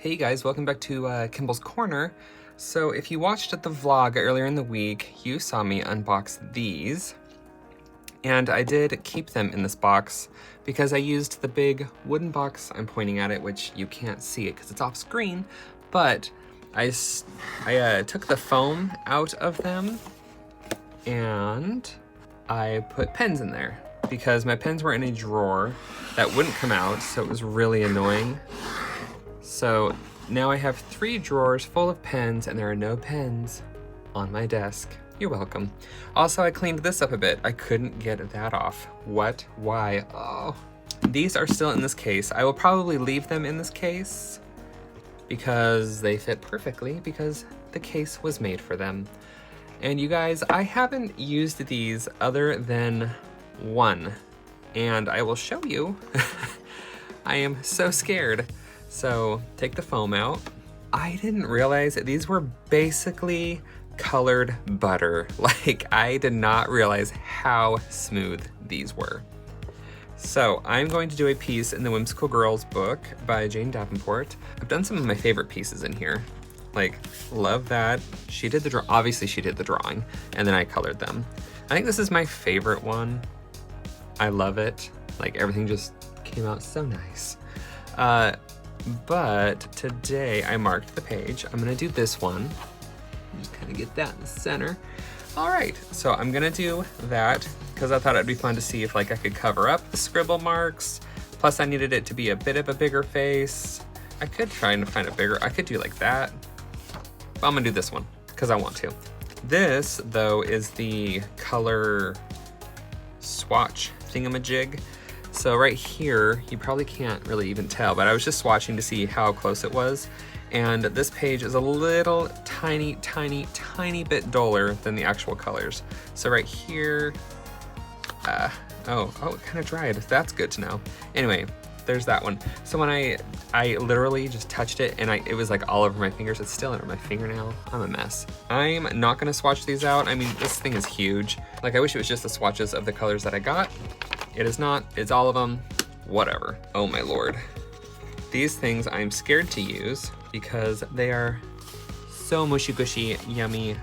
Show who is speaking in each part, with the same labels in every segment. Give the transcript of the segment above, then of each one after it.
Speaker 1: Hey guys, welcome back to Kimball's Corner. So if you watched the vlog earlier in the week, you saw me unbox these. And I did keep them in this box because I used the big wooden box. I'm pointing at it, which you can't see it because it's off screen. But I took the foam out of them and I put pens in there because my pens were in a drawer that wouldn't come out, so it was really annoying. So now I have 3 drawers full of pens and there are no pens on my desk. You're welcome. Also, I cleaned this up a bit. I couldn't get that off. What? Why? Oh. These are still in this case. I will probably leave them in this case because they fit perfectly because the case was made for them. And you guys, I haven't used these other than one, and I will show you. I am so scared. So take the foam out. I didn't realize that these were basically colored butter. Like, I did not realize how smooth these were. So I'm going to do a piece in the Whimsical Girls book by Jane Davenport. I've done some of my favorite pieces in here. Like, love that. She did the obviously she did the drawing, and then I colored them. I think this is my favorite one. I love it. Like, everything just came out so nice. But today I marked the page. I'm gonna do this one. Just kind of get that in the center. All right, so I'm gonna do that because I thought it'd be fun to see if like I could cover up the scribble marks. Plus I needed it to be a bit of a bigger face. I could try and find a bigger, I could do like that. But I'm gonna do this one because I want to. This though is the color swatch thingamajig. So right here, you probably can't really even tell, but I was just swatching to see how close it was. And this page is a little tiny bit duller than the actual colors. So right here, oh, it kind of dried. That's good to know. Anyway, there's that one. So when I literally just touched it and it was like all over my fingers. It's still under my fingernail. I'm a mess. I'm not gonna swatch these out. I mean, this thing is huge. Like, I wish it was just the swatches of the colors that I got. It is not, it's all of them, whatever. Oh my Lord. These things I'm scared to use because they are so mushy gushy, yummy.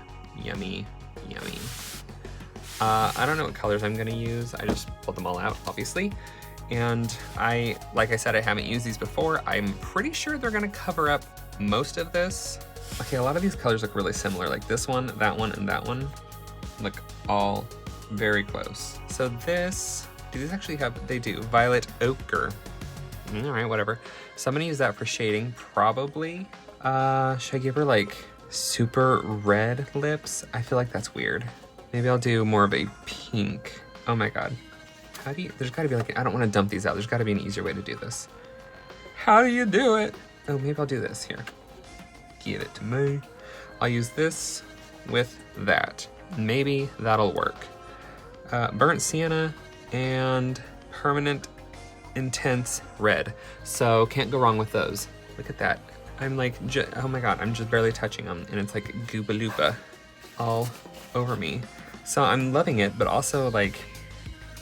Speaker 1: I don't know what colors I'm gonna use. I just pulled them all out, obviously. And like I said, I haven't used these before. I'm pretty sure they're gonna cover up most of this. Okay, a lot of these colors look really similar. Like this one, and that one look all very close. So this, do these actually have, they do, violet ochre. All right, whatever. So I'm gonna use that for shading, probably. Should I give her like super red lips? I feel like that's weird. Maybe I'll do more of a pink. Oh my God. How do you, there's gotta be like, I don't wanna dump these out. There's gotta be an easier way to do this. How do you do it? Oh, maybe I'll do this here. Give it to me. I'll use this with that. Maybe that'll work. Burnt sienna and permanent intense red. So can't go wrong with those. Look at that. I'm like, oh my God, I'm just barely touching them and it's like Gooba Loopa all over me. So I'm loving it, but also like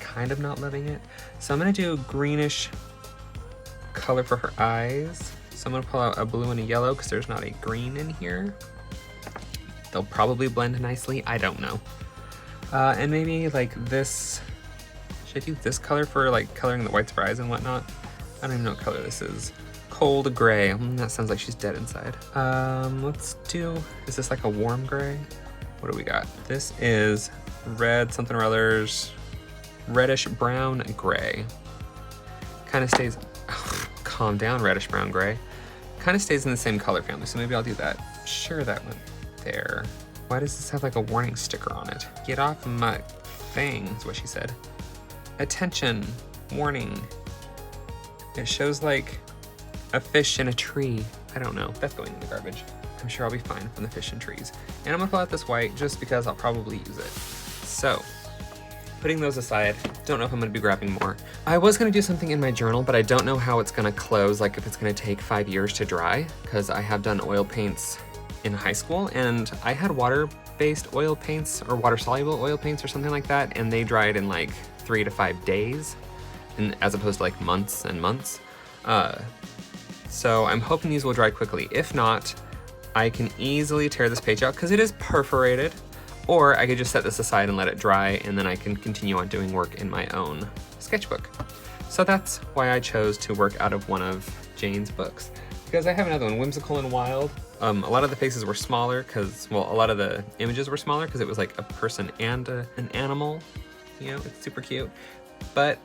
Speaker 1: kind of not loving it. So I'm gonna do greenish color for her eyes. So I'm gonna pull out a blue and a yellow because there's not a green in here. They'll probably blend nicely, I don't know. And maybe like this, should I do this color for like coloring the whites of her eyes and whatnot? I don't even know what color this is. Cold gray. That sounds like she's dead inside. Let's do, is this like a warm gray? What do we got? This is red something or others, reddish brown gray. Kind of stays, oh, calm down, reddish brown gray. Kind of stays in the same color family, so maybe I'll do that. Sure, that went there. Why does this have like a warning sticker on it? Get off my thing, is what she said. Attention, warning. It shows like a fish in a tree. I don't know, that's going in the garbage. I'm sure I'll be fine from the fish and trees. And I'm gonna pull out this white just because I'll probably use it. So, putting those aside, don't know if I'm gonna be grabbing more. I was gonna do something in my journal, but I don't know how it's gonna close, like if it's gonna take 5 years to dry, because I have done oil paints in high school and I had water-based oil paints or water-soluble oil paints or something like that, and they dried in like 3 to 5 days, and as opposed to like months and months. So I'm hoping these will dry quickly. If not, I can easily tear this page out because it is perforated, or I could just set this aside and let it dry, and then I can continue on doing work in my own sketchbook. So that's why I chose to work out of one of Jane's books, because I have another one, Whimsical and Wild. A lot of the faces were smaller because, well, a lot of the images were smaller because it was like a person and an animal. You know, it's super cute. But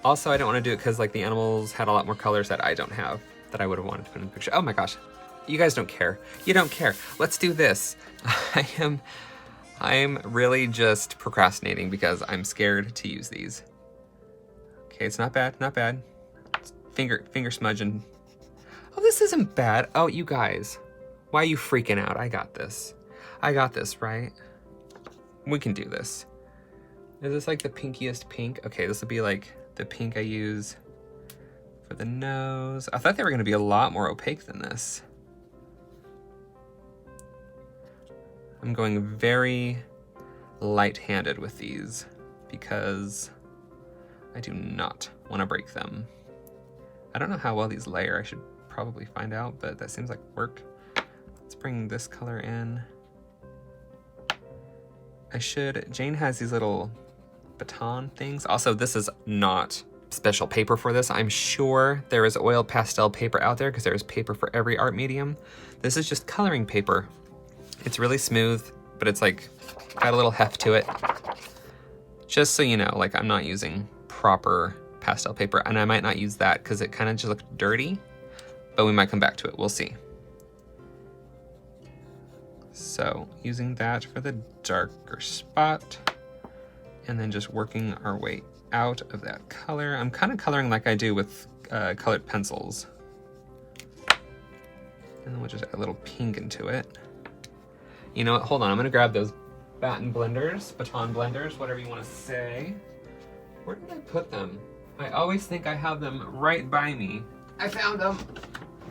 Speaker 1: also I don't want to do it because like the animals had a lot more colors that I don't have that I would have wanted to put in the picture. Oh my gosh, you guys don't care. You don't care. Let's do this. I'm really just procrastinating because I'm scared to use these. Okay, it's not bad, not bad. It's finger smudging. Oh, this isn't bad. Oh, you guys, why are you freaking out? I got this. I got this, right? We can do this. Is this like the pinkiest pink? Okay, this will be like the pink I use for the nose. I thought they were gonna be a lot more opaque than this. I'm going very light-handed with these because I do not want to break them. I don't know how well these layer. I should probably find out, but that seems like work. Let's bring this color in. Jane has these little Baton things. Also, this is not special paper for this. I'm sure there is oil pastel paper out there because there is paper for every art medium. This is just coloring paper. It's really smooth, but it's like got a little heft to it. Just so you know, like I'm not using proper pastel paper, and I might not use that because it kind of just looked dirty, but we might come back to it. We'll see. So using that for the darker spot, and then just working our way out of that color. I'm kind of coloring like I do with colored pencils. And then we'll just add a little pink into it. You know what, hold on, I'm gonna grab those Baton blenders, Baton blenders, whatever you wanna say. Where did I put them? I always think I have them right by me. I found them.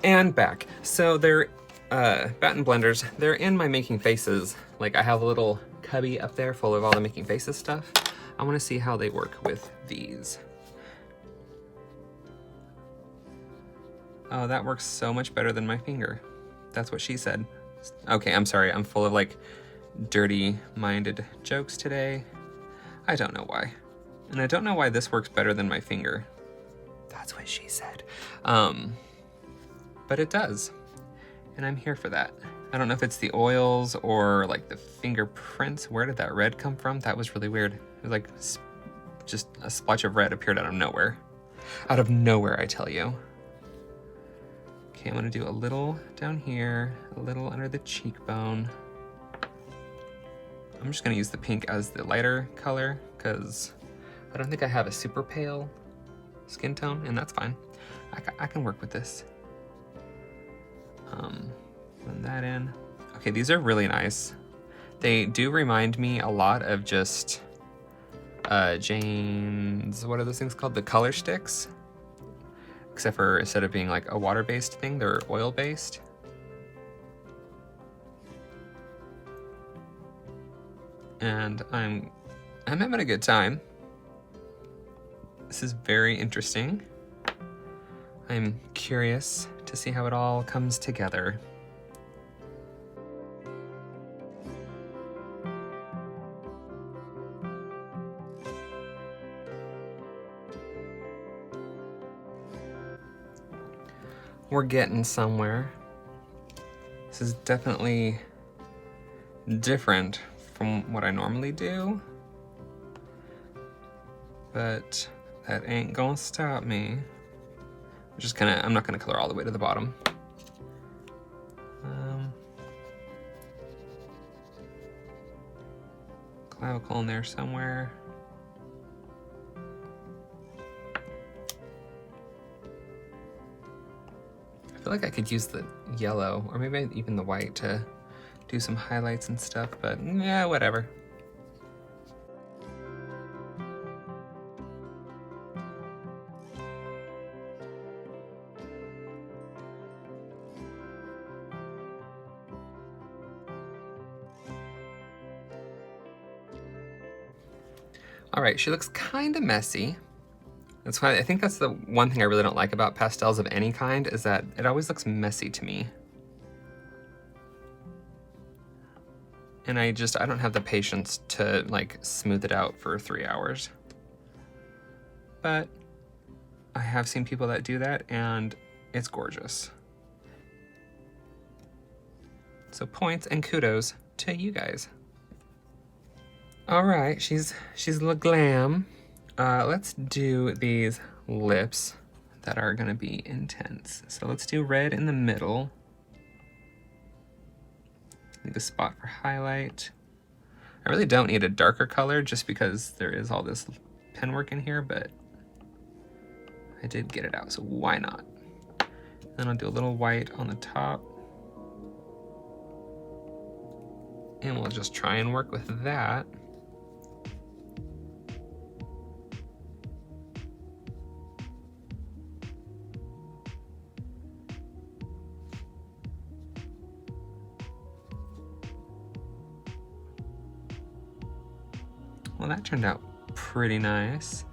Speaker 1: And back. So they're Baton blenders. They're in my making faces. Like I have a little cubby up there full of all the making faces stuff. I wanna see how they work with these. Oh, that works so much better than my finger. That's what she said. Okay, I'm sorry, I'm full of like dirty-minded jokes today. I don't know why. And I don't know why this works better than my finger. That's what she said. But it does. And I'm here for that. I don't know if it's the oils or like the fingerprints. Where did that red come from? That was really weird. It was like just a splotch of red appeared out of nowhere. Out of nowhere, I tell you. Okay, I'm gonna do a little down here, a little under the cheekbone. I'm just gonna use the pink as the lighter color because I don't think I have a super pale skin tone, and that's fine. I can work with this. Blend that in. Okay, these are really nice. They do remind me a lot of just Jane's, what are those things called? The color sticks. Except for instead of being like a water-based thing, they're oil-based. And I'm having a good time. This is very interesting. I'm curious to see how it all comes together. We're getting somewhere. This is definitely different from what I normally do, but that ain't gonna stop me. I'm not gonna color all the way to the bottom. Clavicle in there somewhere. I feel like I could use the yellow, or maybe even the white to do some highlights and stuff, but yeah, whatever. All right, she looks kind of messy. That's why I think that's the one thing I really don't like about pastels of any kind, is that it always looks messy to me. And I don't have the patience to like smooth it out for 3 hours. But I have seen people that do that and it's gorgeous. So points and kudos to you guys. All right, she's a little glam. Let's do these lips that are gonna be intense. So let's do red in the middle. Leave a spot for highlight. I really don't need a darker color just because there is all this pen work in here, but I did get it out, so why not? Then I'll do a little white on the top. And we'll just try and work with that. Well, that turned out pretty nice.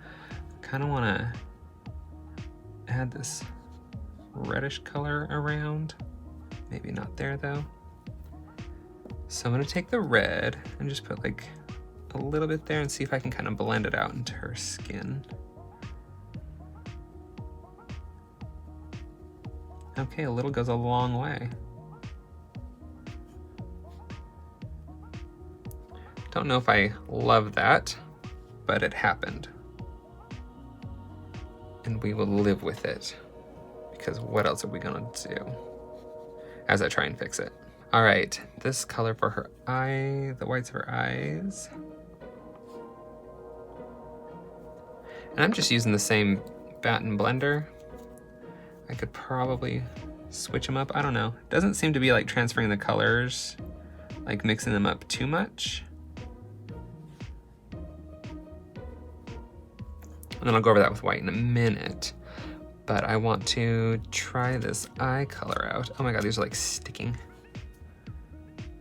Speaker 1: Kind of want to add this reddish color around. Maybe not there though. So I'm going to take the red and just put like a little bit there and see if I can kind of blend it out into her skin. Okay, a little goes a long way. Don't know if I love that, but it happened. And we will live with it, because what else are we gonna do as I try and fix it? All right, this color for her eye, the whites of her eyes. And I'm just using the same Baton blender. I could probably switch them up, I don't know. It doesn't seem to be like transferring the colors, like mixing them up too much. And then I'll go over that with white in a minute. But I want to try this eye color out. Oh my God, these are like sticking.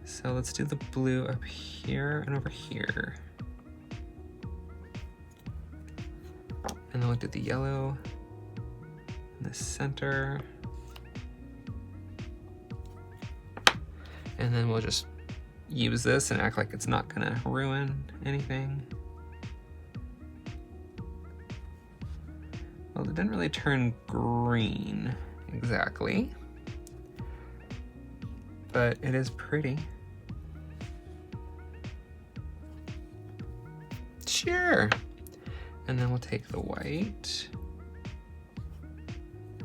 Speaker 1: So let's do the blue up here and over here. And then we'll do the yellow in the center. And then we'll just use this and act like it's not gonna ruin anything. Well, it didn't really turn green exactly, but it is pretty. Sure. And then we'll take the white.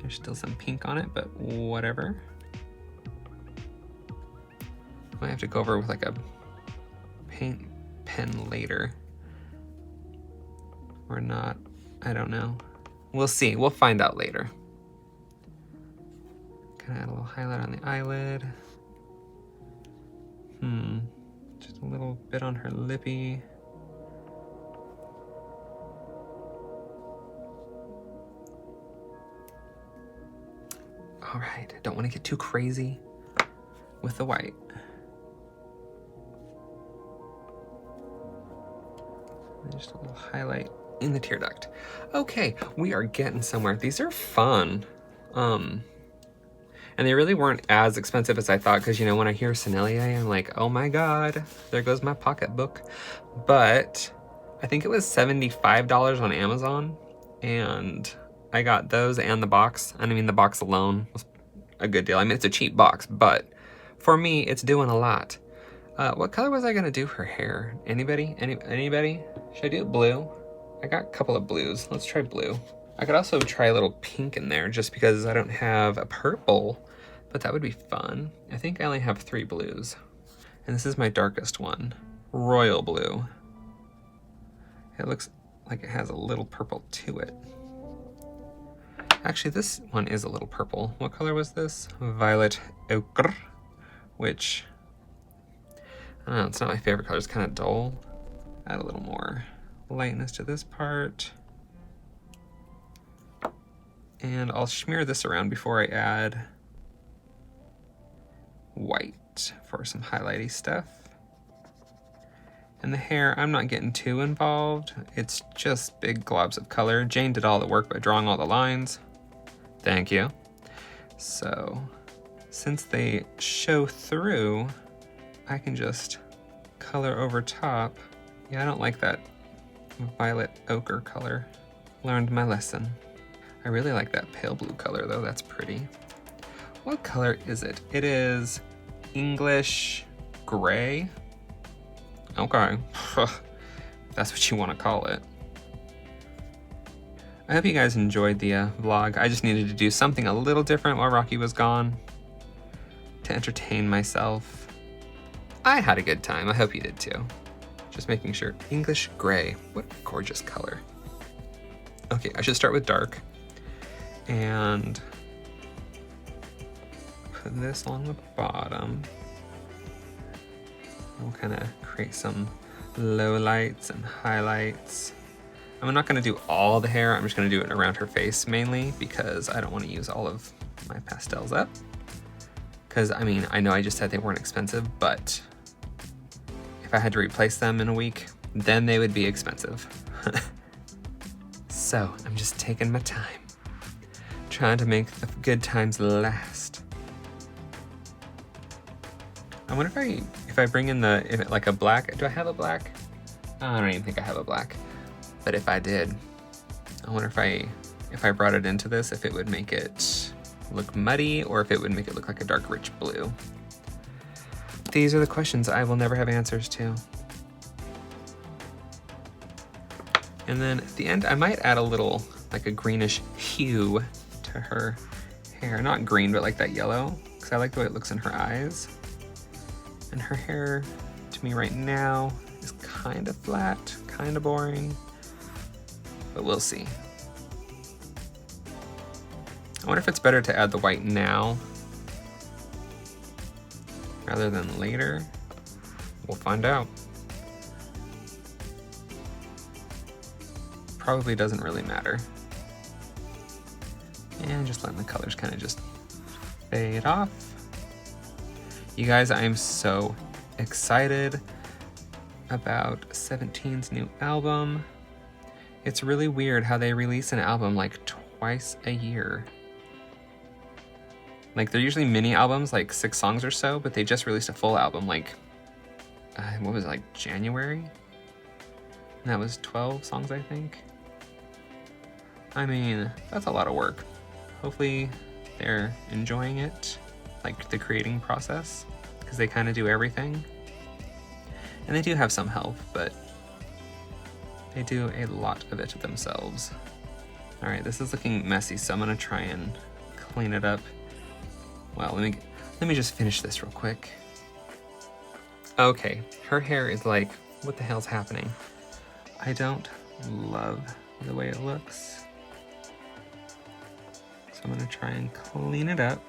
Speaker 1: There's still some pink on it, but whatever. Might have to go over with like a paint pen later. Or not, I don't know. We'll see, we'll find out later. Gonna add a little highlight on the eyelid. Just a little bit on her lippy. All right, don't want to get too crazy with the white. And just a little highlight in the tear duct. Okay, we are getting somewhere. These are fun. And they really weren't as expensive as I thought, because you know, when I hear Sennelier, I'm like, oh my God, there goes my pocketbook. But I think it was $75 on Amazon, and I got those and the box. I mean, the box alone was a good deal. I mean, it's a cheap box, but for me, it's doing a lot. What color was I gonna do her hair? Anybody? Anybody? Should I do blue? I got a couple of blues. Let's try blue. I could also try a little pink in there just because I don't have a purple, but that would be fun. I think I only have 3 blues. And this is my darkest one, royal blue. It looks like it has a little purple to it. Actually, this one is a little purple. What color was this? Violet ochre, which, I don't know, it's not my favorite color. It's kind of dull. Add a little more lightness to this part. And I'll smear this around before I add white for some highlighty stuff. And the hair, I'm not getting too involved. It's just big globs of color. Jane did all the work by drawing all the lines. Thank you. So, since they show through, I can just color over top. Yeah, I don't like that violet ochre color. Learned my lesson. I really like that pale blue color though, that's pretty. What color is it? It is English gray. Okay, that's what you want to call it. I hope you guys enjoyed the vlog. I just needed to do something a little different while Rocky was gone to entertain myself. I had a good time. I hope you did too. Just making sure. English gray. What a gorgeous color. Okay, I should start with dark and put this along the bottom. We'll kind of create some low lights and highlights. I'm not going to do all the hair, I'm just going to do it around her face mainly because I don't want to use all of my pastels up. Because, I mean, I know I just said they weren't expensive, but if I had to replace them in a week, then they would be expensive. So, I'm just taking my time, trying to make the good times last. I wonder if I bring in like a black, do I have a black? I don't even think I have a black. But if I did, I wonder if I brought it into this, if it would make it look muddy or if it would make it look like a dark rich blue. These are the questions I will never have answers to. And then at the end, I might add a little, like a greenish hue to her hair. Not green, but like that yellow, because I like the way it looks in her eyes. And her hair, to me right now, is kind of flat, kind of boring, but we'll see. I wonder if it's better to add the white now rather than later. We'll find out. Probably doesn't really matter. And just letting the colors kind of just fade off. You guys, I am so excited about 17's new album. It's really weird how they release an album like twice a year. Like they're usually mini albums, like 6 songs or so, but they just released a full album like, what was it, like January? And that was 12 songs, I think. I mean, that's a lot of work. Hopefully they're enjoying it, like the creating process, because they kind of do everything. And they do have some help, but they do a lot of it themselves. All right, this is looking messy, so I'm gonna try and clean it up. Well, let me just finish this real quick. Okay, her hair is like, what the hell's happening? I don't love the way it looks. So I'm gonna try and clean it up.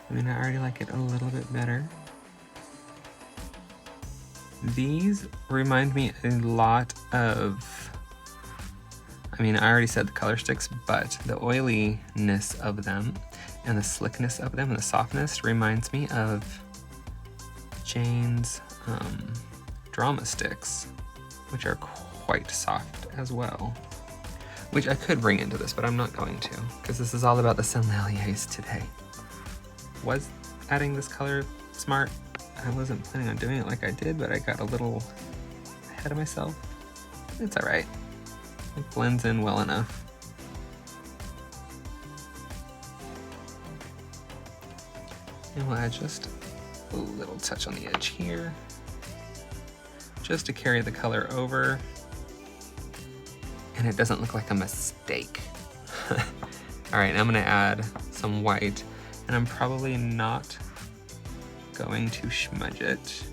Speaker 1: I mean, I already like it a little bit better. These remind me a lot of, I mean, I already said the color sticks, but the oiliness of them and the slickness of them and the softness reminds me of Jane's drama sticks, which are quite soft as well. Which I could bring into this, but I'm not going to, because this is all about the Senneliers today. Was adding this color smart? I wasn't planning on doing it like I did, but I got a little ahead of myself. It's all right. It blends in well enough. And we'll add just a little touch on the edge here, just to carry the color over, and it doesn't look like a mistake. All right, I'm gonna add some white, and I'm probably not going to smudge it.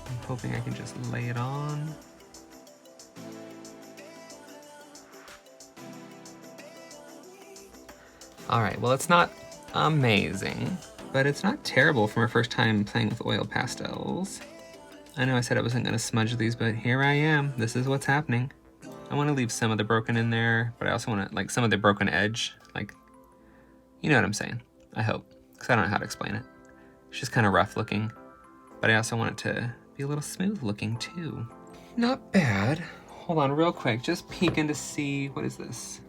Speaker 1: I'm hoping I can just lay it on. All right, well, it's not amazing, but it's not terrible for my first time playing with oil pastels. I know I said I wasn't gonna smudge these, but here I am. This is what's happening. I wanna leave some of the broken in there, but I also wanna, like, some of the broken edge, like, you know what I'm saying, I hope. because I don't know how to explain it. It's just kind of rough looking, but I also want it to be a little smooth looking too. Not bad. Hold on real quick, just peeking to see, what is this?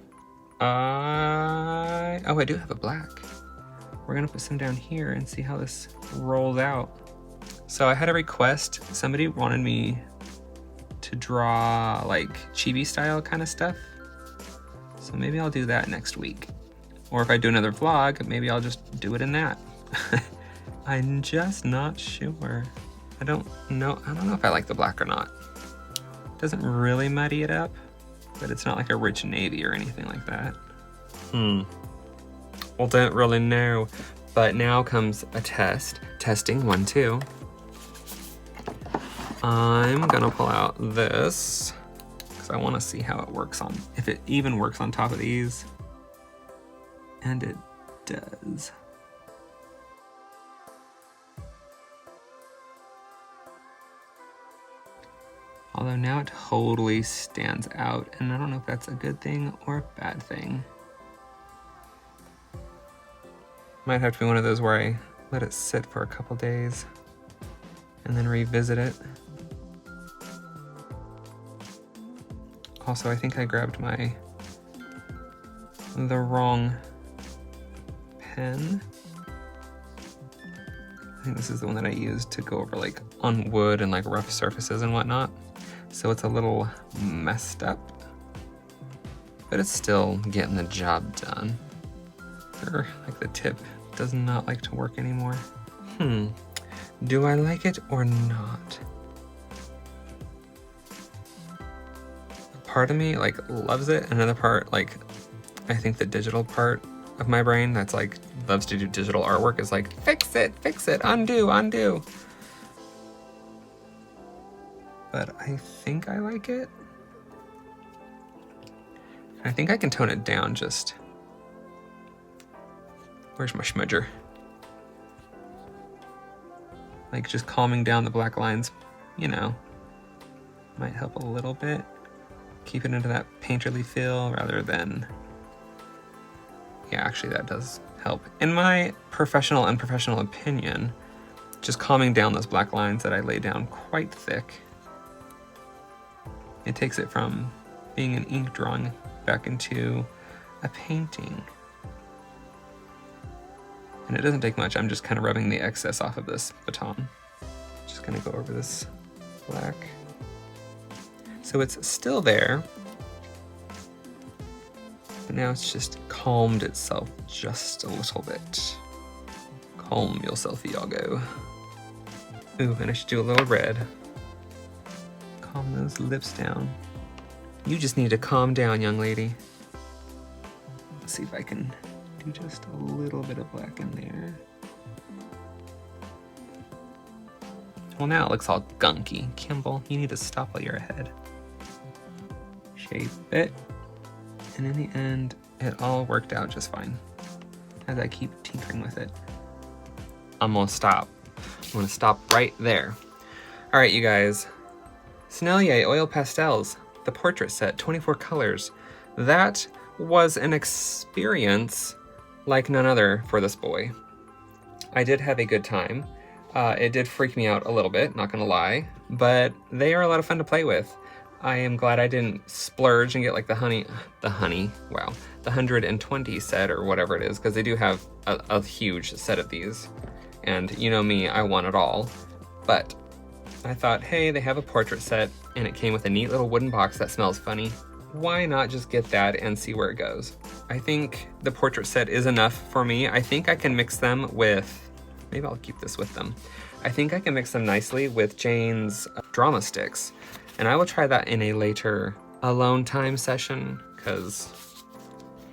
Speaker 1: Oh, I do have a black. We're gonna put some down here and see how this rolls out. So I had a request. Somebody wanted me to draw like chibi style kind of stuff. So maybe I'll do that next week. Or if I do another vlog, maybe I'll just do it in that. I'm just not sure. I don't know if I like the black or not. Doesn't really muddy it up, but it's not like a rich navy or anything like that. Well, don't really know. But now comes a test. Testing 1, 2. I'm gonna pull out this because I want to see how it works on, if it even works on top of these. And it does. Although now it totally stands out, and I don't know if that's a good thing or a bad thing. Might have to be one of those where I let it sit for a couple days and then revisit it. Also, I think I grabbed the wrong pen. I think this is the one that I used to go over like on wood and like rough surfaces and whatnot. So it's a little messed up, but it's still getting the job done. Or like the tip does not like to work anymore. Do I like it or not? Part of me like loves it. Another part, like I think the digital part of my brain that's like loves to do digital artwork is like, fix it, undo. But I think I like it. I think I can tone it down just. Where's my smudger? Like just calming down the black lines, you know, might help a little bit. Keep it into that painterly feel rather than, yeah, actually that does help. In my professional and unprofessional opinion, just calming down those black lines that I lay down quite thick. It takes it from being an ink drawing back into a painting. And it doesn't take much, I'm just kind of rubbing the excess off of this baton. Just gonna go over this black. So it's still there, but now it's just calmed itself just a little bit. Calm yourself, Iago. Ooh, and I should do a little red. Calm those lips down. You just need to calm down, young lady. Let's see if I can do just a little bit of black in there. Well, now it looks all gunky. Kimball, you need to stop while you're ahead. Shape it. And in the end, it all worked out just fine. As I keep tinkering with it. I'm gonna stop. I'm gonna stop right there. All right, you guys. Sennelier Oil Pastels, the portrait set, 24 colors. That was an experience like none other for this boy. I did have a good time. It did freak me out a little bit, not gonna lie, but they are a lot of fun to play with. I am glad I didn't splurge and get like the 120 set or whatever it is, because they do have a huge set of these. And you know me, I want it all. But I thought, hey, they have a portrait set and it came with a neat little wooden box that smells funny. Why not just get that and see where it goes? I think the portrait set is enough for me. I think I can mix them with, maybe I'll keep this with them. I think I can mix them nicely with Jane's drama sticks. And I will try that in a later alone time session, because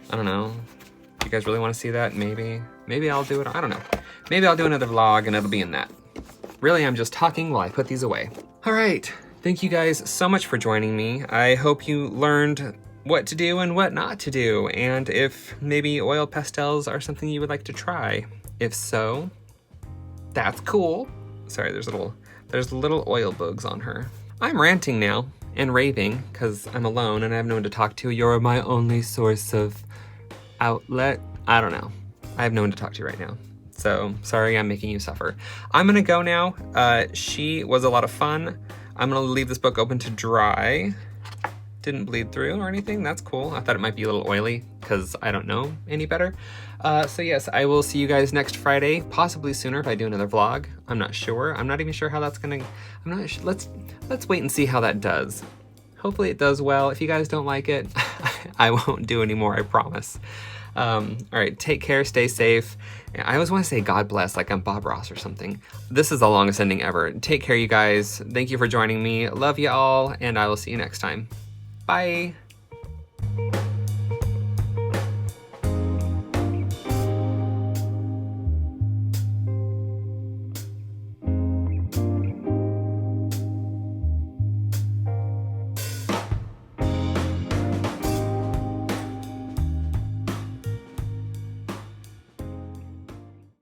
Speaker 1: I don't know. Do you guys really want to see that? Maybe I'll do it. I don't know. Maybe I'll do another vlog and it'll be in that. Really, I'm just talking while I put these away. All right. Thank you guys so much for joining me. I hope you learned what to do and what not to do, and if maybe oil pastels are something you would like to try. If so, that's cool. Sorry, there's little oil bugs on her. I'm ranting now and raving because I'm alone and I have no one to talk to. You're my only source of outlet. I don't know. I have no one to talk to right now. So sorry I'm making you suffer. I'm gonna go now. She was a lot of fun. I'm gonna leave this book open to dry. Didn't bleed through or anything, that's cool. I thought it might be a little oily because I don't know any better. So yes, I will see you guys next Friday, possibly sooner if I do another vlog. I'm not sure. I'm not even sure how that's gonna, I'm not sure. Let's wait and see how that does. Hopefully it does well. If you guys don't like it, I won't do anymore, I promise. All right, take care, stay safe. I always want to say God bless, like I'm Bob Ross or something. This is the longest ending ever. Take care, you guys. Thank you for joining me. Love you all, and I will see you next time. Bye.